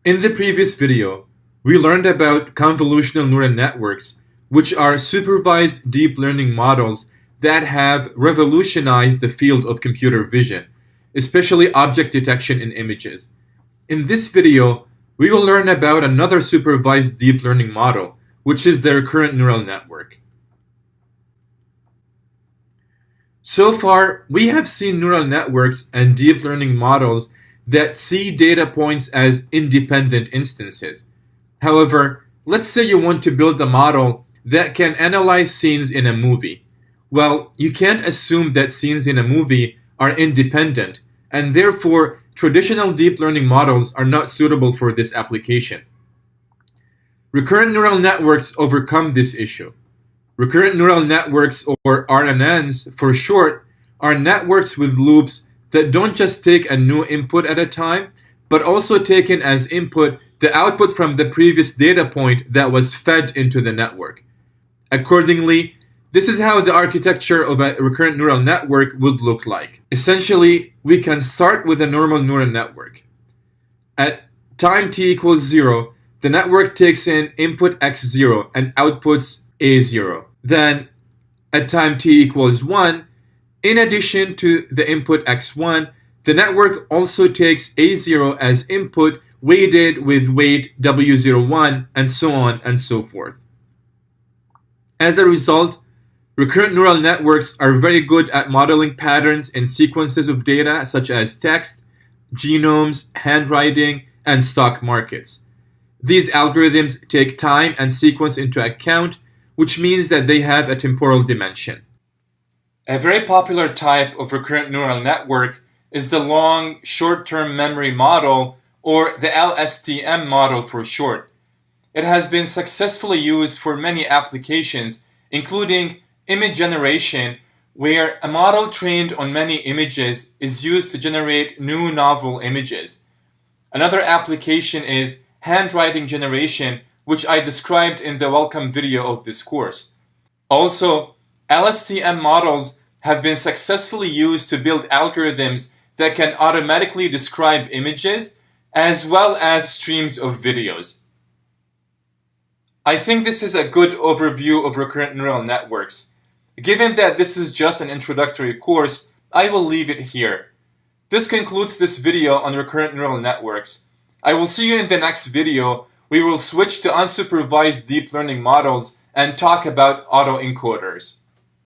In the previous video, we learned about convolutional neural networks, which are supervised deep learning models that have revolutionized the field of computer vision, especially object detection in images. In this video, we will learn about another supervised deep learning model, which is the recurrent neural network. So far, we have seen neural networks and deep learning models that see data points as independent instances. However, let's say you want to build a model that can analyze scenes in a movie. Well, you can't assume that scenes in a movie are independent, and therefore traditional deep learning models are not suitable for this application. Recurrent neural networks overcome this issue. Recurrent neural networks, or RNNs for short, are networks with loops that don't just take a new input at a time, but also take in as input the output from the previous data point that was fed into the network. Accordingly, this is how the architecture of a recurrent neural network would look like. Essentially, we can start with a normal neural network. At time t equals 0, the network takes in input x0 and outputs a0. Then, at time t equals 1, in addition to the input x1, the network also takes a0 as input weighted with weight w01 and so on and so forth. As a result, recurrent neural networks are very good at modeling patterns in sequences of data such as text, genomes, handwriting, and stock markets. These algorithms take time and sequence into account, which means that they have a temporal dimension. A very popular type of recurrent neural network is the long short-term memory model, or the LSTM model for short. It has been successfully used for many applications, including image generation, where a model trained on many images is used to generate new novel images. Another application is handwriting generation, which I described in the welcome video of this course. Also, LSTM models have been successfully used to build algorithms that can automatically describe images as well as streams of videos. I think this is a good overview of recurrent neural networks. Given that this is just an introductory course, I will leave it here. This concludes this video on recurrent neural networks. I will see you in the next video. We will switch to unsupervised deep learning models and talk about autoencoders.